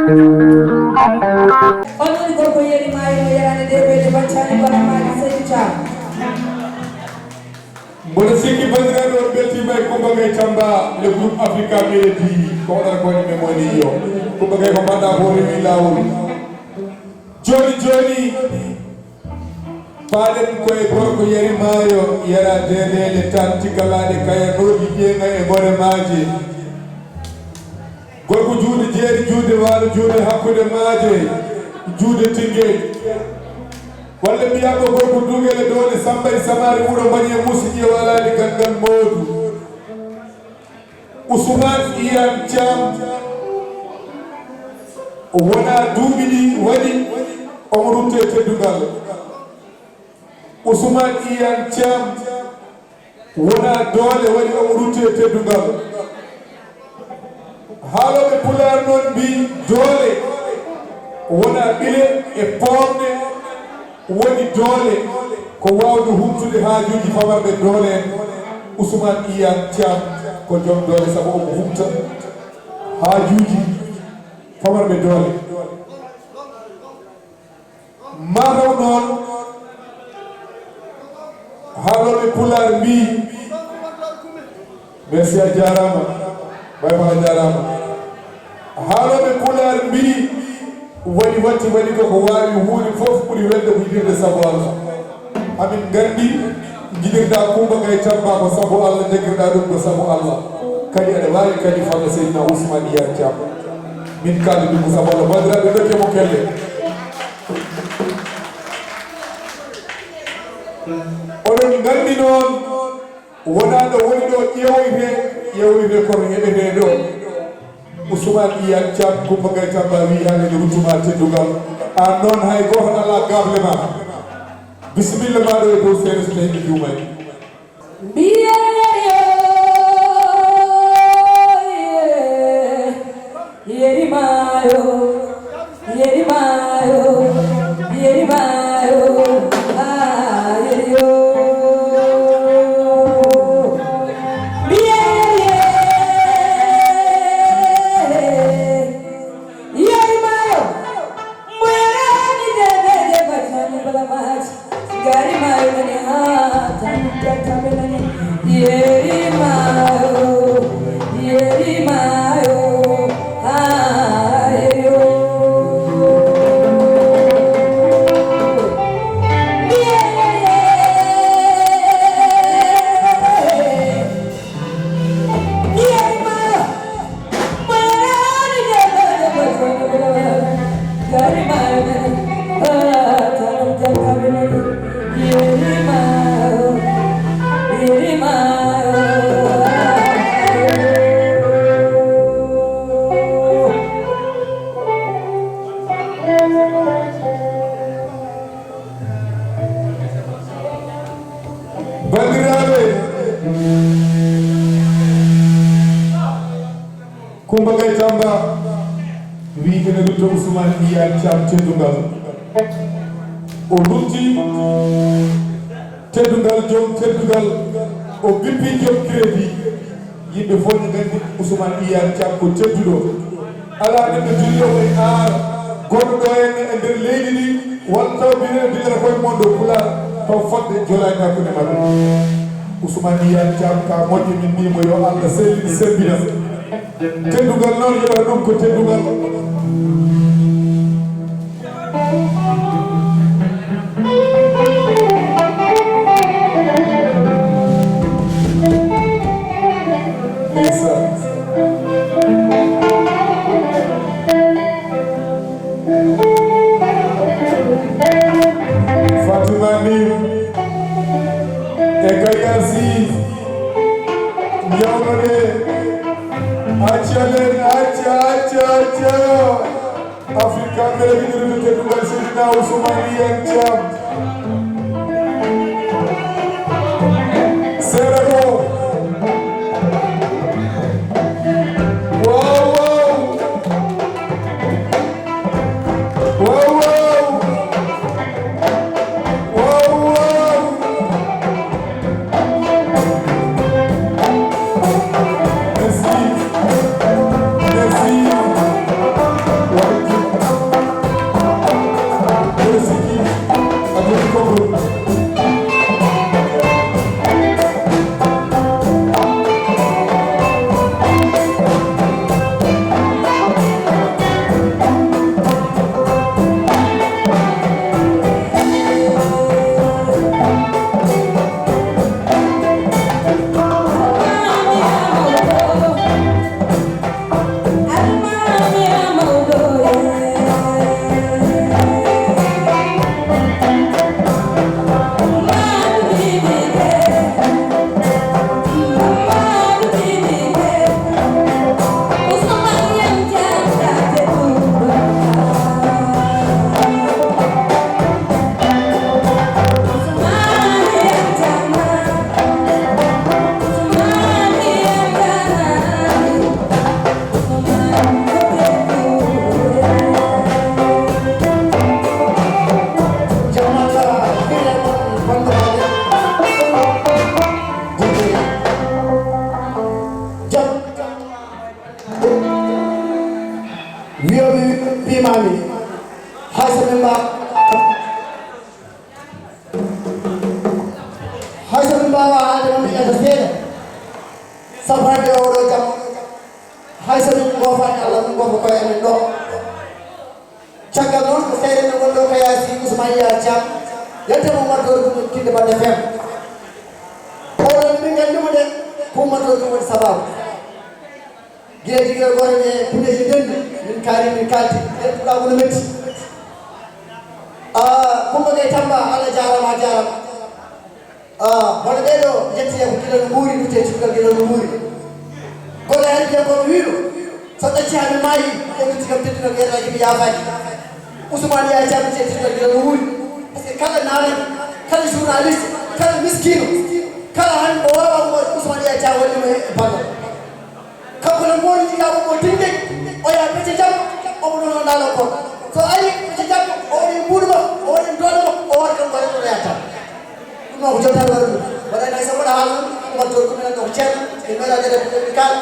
Onon gorko yeri maayo yarane derwede baccani bala maji Seydou Thiam. Mboɗo sikki bandiraɓe on beltima e Coumba Gaye Tamba le groupe Africa Mélodi ko waɗata koye men woni yo Coumba Gaye ko mbaɗɗa ko rewi lawol joni joni paɗen koye gorko yeri maayo yara dedele tan tiggalaɗe kayanoɗi ƴeeŋa e gore maaje gorko juuɗe jeeɗi juuɗe waalo juuɗe hakkude maaje juuɗe Tinguel walla mbiyaɓe gorko dugele downe Samba e Samari wuuro mbañi e musidɗi e walani gangal Modou Ousmane Iyane Thiam o wona duuɓi ɗi waɗi omo rutte teddugal Ousmane Iyane Thiam wona doole waɗi omo rutte teddugal haaloɓe Pulaar noon mbi doole wona ɓile e pomɗe woni doole ko wawde humtude haajuji famarɓe doole en Ousmane Iyane Thiam ko joom doole sabu omo humta haajuji famarɓe doole mataw noon haaloɓe Pulaar mbi merci a jarama bay fa a jarama haaloɓe Pulaar mbi waɗi watti waɗi koko wawi huuɗi fof ɓuuri welde ko yiɗirde sabu Allah amin gandi jiɗirɗa Coumba Gaye Tamba ko sabu Allah jagguirɗa ɗum ko sabu Allah kadi aɗa wawi kadi falla Seydina Ousmane Iyane Thiam min kalde ɗum ko sabu Allah bandiraɓe dokkemo kelle oɗon gandi noon wona ɗo woni ɗo ƴewoyte koto heɓete ɗo Ousmane Iyane Thiam Coumba Gaye Tamba wi hande no ruttuma teddugal an noon hay goto ala gable ma bisimilla maɗo e dow seeɗa so tawi ɓe jumani yeri maayo yeri maayo yeri maayo yeri yo Coumba Gaye Tamba wi ene rutta Ousmane Iyane Thiam teddugal o rutti teddugal joom teddugal o bippi joom crédit yimɓe fof ne gandi Ousmane Iyane Thiam ko tedduɗo ala neɗɗo dillo e aar goɗɗo ɗo henne e nder leydi ndi walla taw mbine dillata koye mondo Pulaar taw fodde jolani hakkude maɓɓe Ousmane Iyane Thiam ka moƴƴi min mbimo yo Allah sellini sebbina teddugal noon yoɓata ɗum ko teddugal Fatima Nim e Kayasi Yawrode Achalen acha Africa Mélodi ɗum teddugal Seydina Ousmane Iyane Thiam seeɗa ɗo Merci. wiyoɓe mbimami hayso min mbawa haalde mami ƴetta seeɗa sabu hande oɗo jamma hayso min gofani Allah min gofa koye amen ɗo caggal noon ko seyɗen no gonɗo ko yaasi Ousmane Yaya Thiam yaltemo ummatoore ɗum Kinde Bande FM oɗon min gandimo de ko ummatoore ɗum woni sababu guila jiguel goto ɓe kuneji dendi min kaari min kalti en puɗɗa kono metti Coumba Gaye Tamba Allah jarama hono ɓeɗo jettiye ko gila no guuri dute cukgal gila no guuri goto hen biya kono wiiɗo so ɗacci hami maayi ƴewɗiti kam teddino ɓeeɗaji mi yaafaji Ousmane Yaya Thiam te cukgal gila no guuri par ce que kala naanani kala journaliste kala miskino kala hande mo wawa mo Ousmane Yaya Thiam wallimo e bango kanko no mooni jigamo mo tinde o yaa pecce jamma omo ɗon o ndaalo kon so ari pecce jamma o waɗi mbuɗuma o waɗi doole mo o waɗi ɗon ko renɗo yata ɗum noon ko jewtade waɗa ɗum waɗani hay so waɗa haala ɗum ummatoore kumɓe nan ɗo ko ceerno e meeɗaɗeɗe ɓe kaala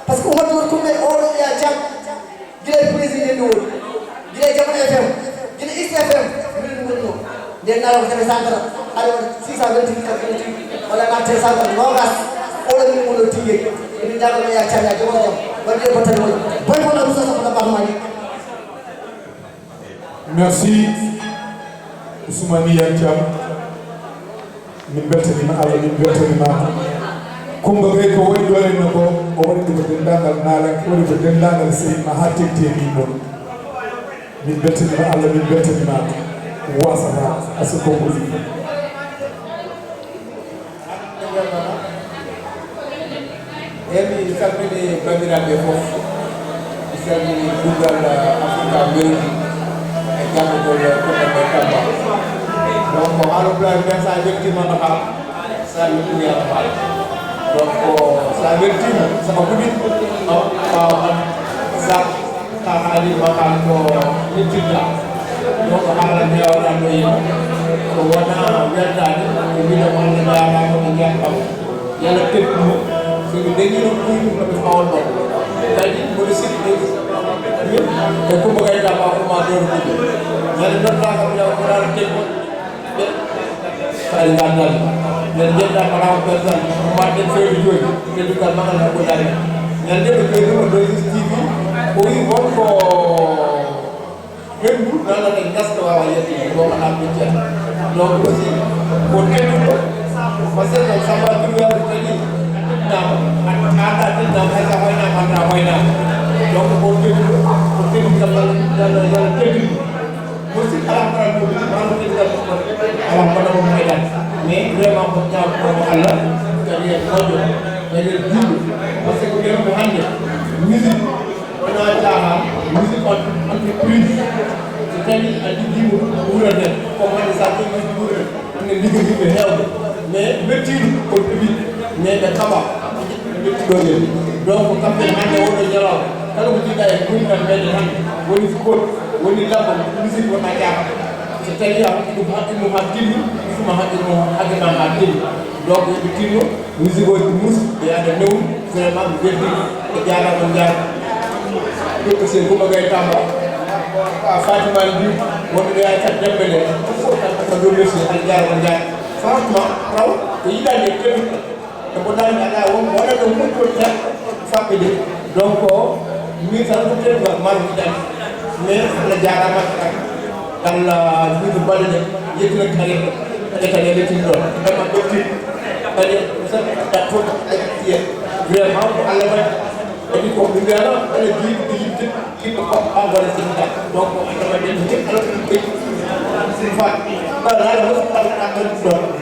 par ce que ummatoore kumɓe oɗo Yaya Thiam gila e président ndi woni gila e Jamano FM gila Ist FM mbiɗa ɗum woni ɗo nden nala ko tawi sankara aɗa waɗa 628 walla natte sankara nogas oɗo min woni ɗo Tinguel min jago Yaya Thiam ya jogo jam wadi ko tan woni boy ko la musa ko da bahmani. Merci Ousmane Yaya Thiam min beltanima Allah min beltanima Coumba Gaye ko woni ɗo henno ko o waɗi ko dendagal naalan ko waɗi ko dendagal sehima ha tekteni ɗon min beltanima Allah min beltanima wasata asiko ɓuri mi salmini bandiraɓe fof mi salmini dugal Africa Melodi e jammugol Coumba Gaye Tamba donc haalopulaar ɓen sa weltima no haal sa weltimi yaɗa haal donc sa weltima saka huɗi ɓawa sak ha haalima haal ko yettinta donc haala mbiyawɗa ɗo yimɓe ko wona weldade ko mbiyamo Allah jarama ɓe jeeɗam yalla teddumo so ɓe dañino ɓuyɗum noɓe fawonɗon kadi mboɗo sikki min e Coumba Gaye Tamba umma dowr kuɗo ñande noddaka mbiɗa koɗano teggo ɓe kadi gandal nden jeɗɗa parama personne mbaɗɗen fewde joni teddugal magal hakko dari ñande ɓe ɓeydimo ɗo TV o wi wonko hendu nanata gaska wawa yettide gomana ɓeccen donc aussi ko tedduɗo par ce que samba duwade tadi ada tendang saya hoina mana hoina donc mungkin dalam jadi mesti alam peran malu kita alam pada medan ini dia mampu jawab Allah jadi maju jadi dulu mesti kita mengambil musik penajaran musik entreprise jadi ada di bulan dan komunikasi masih bulan ini digigit health mais métier contribue mais de kaba donc kamɓe hannde wonɗo jalaw kala ko jiɗɗa e gumɗan meɗen hannde woni foot woni lamba musique wona jaaka so tawi a ɗum haqqimo ha tilli suma haqqimo haqqima ha tilli donc yoɓe tinno musique oji mus ɓe ada newum vraiment ɓe belɗi e jarama jaara ɗum aussi Coumba Gaye Tamba Fatimane Diouf wonɓe ɗo yaha cat dembele ko ɗo merci aɗa jarama jaara franchement taw ko yiɗande teɗuɗo e ko dari ala won wala ɗo moƴƴol tan faɓɓe de donc min tan ko teɗugal maro yiɗande mais Allah jarama Allah wiɗo baɗe ɗe yettina tareɗe ƴettane lettin ɗon vraiment ɗofti kadi ɗattoɗo ɗaɗtiye vraiment ko Allah waɗi kadi ko ɓe mbiyano aɗa jiiɗi ɗo yimde yimɓe ko ha waɗa sinta donc Allah waɗi ɗe ala ɗum ɓeydi fa ala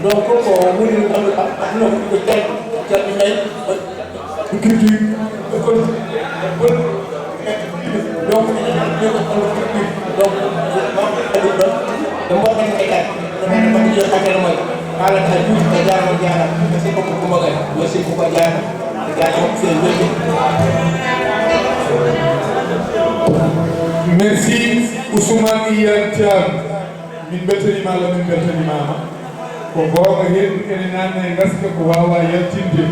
donc ko woni aduna ko tel jalɓe nayi culture école donc donc kadi ɗon ɓe mboɗɗen e kadi mbaɗi yo hakene moy haalata ha juuti e jarama jarama merci beaucoup Coumba Gaye merci beaucoup jarama e jarama fe welɗi merci Ousmane Yaya Thiam min beltanima Allah min beltanimama ko gonga hendu ene nanna e gaska ko wawa yaltinde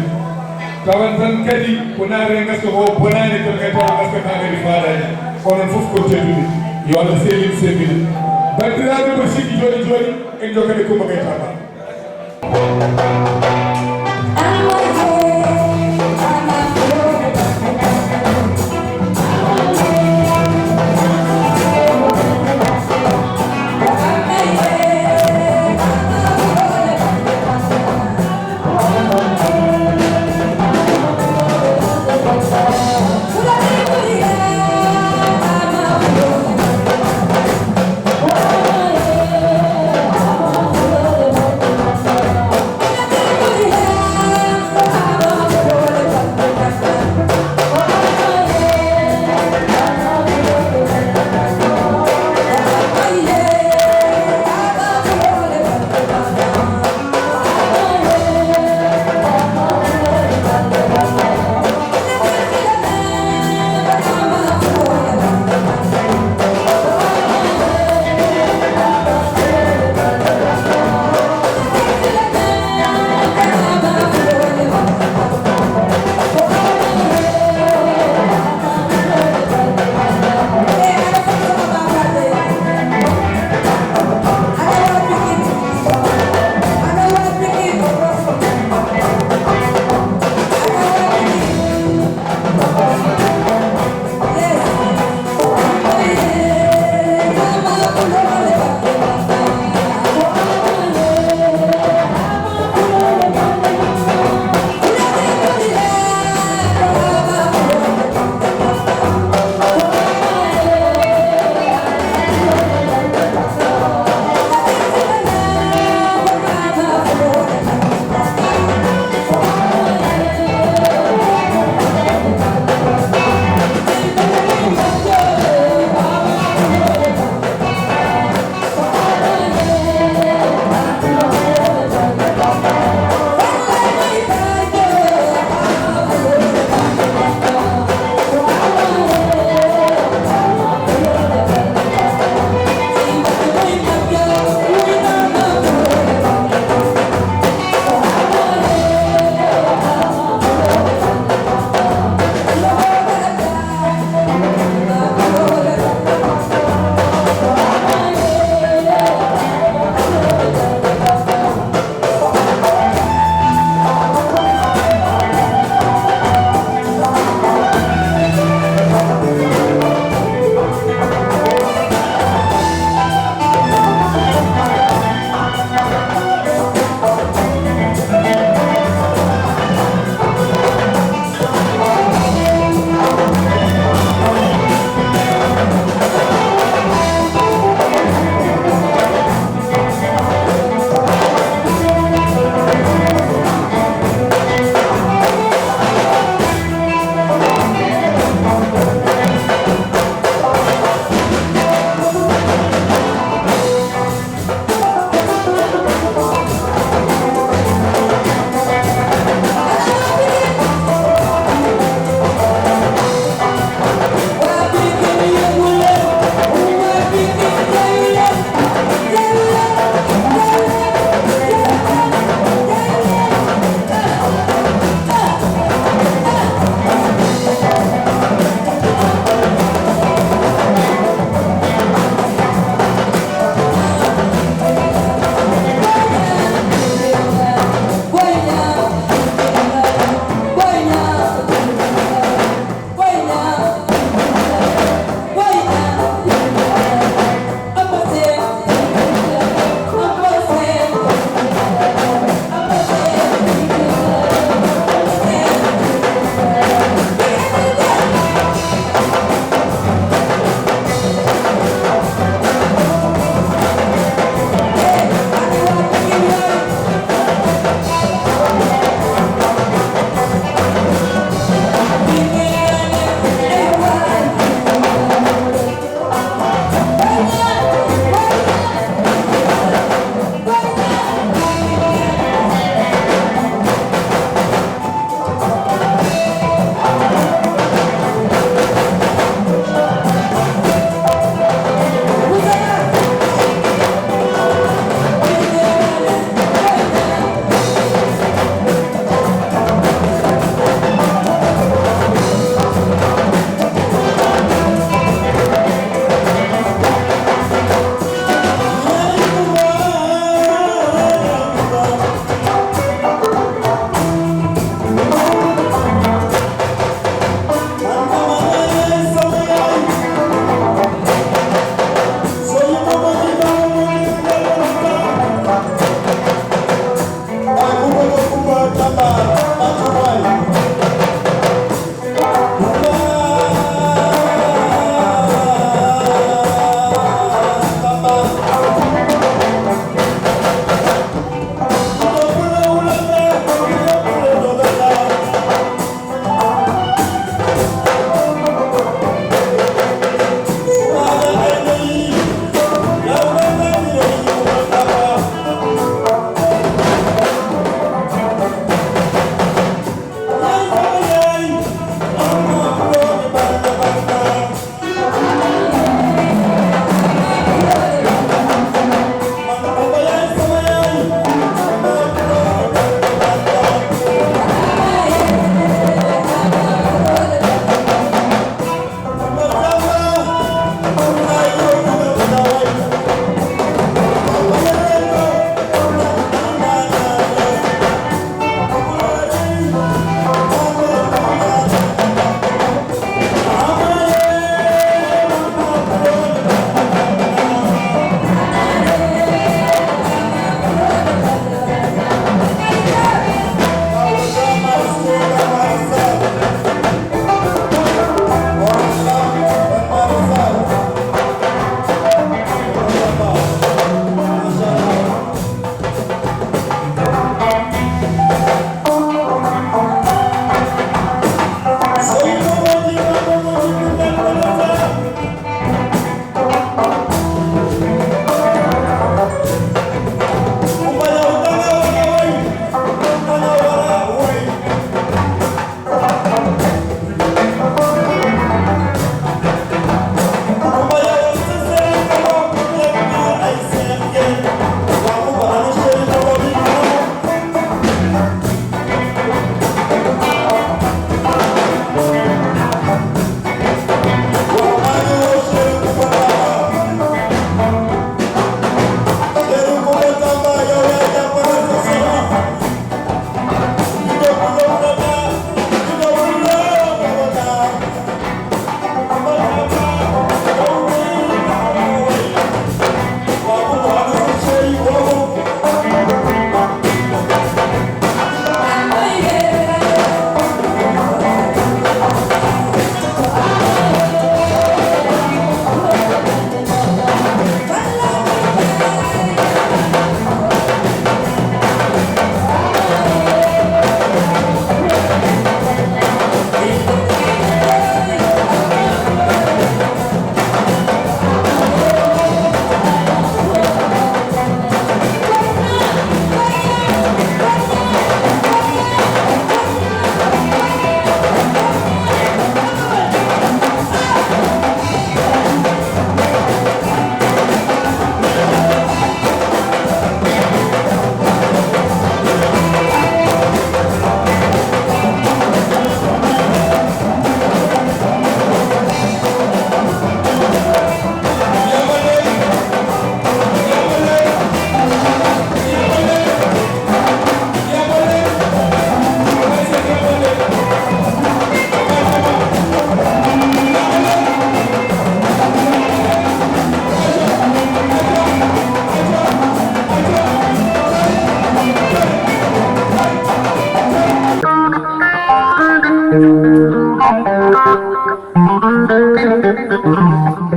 tawan tan kadi ko naare gaska ko bonani tan kadi tawa gaska tan kadi faɗani onon fof ko teddude yo Allah sehlin sembina bandiraɓe mbo sikki joni joni en jokane Coumba Gaye Tamba Thank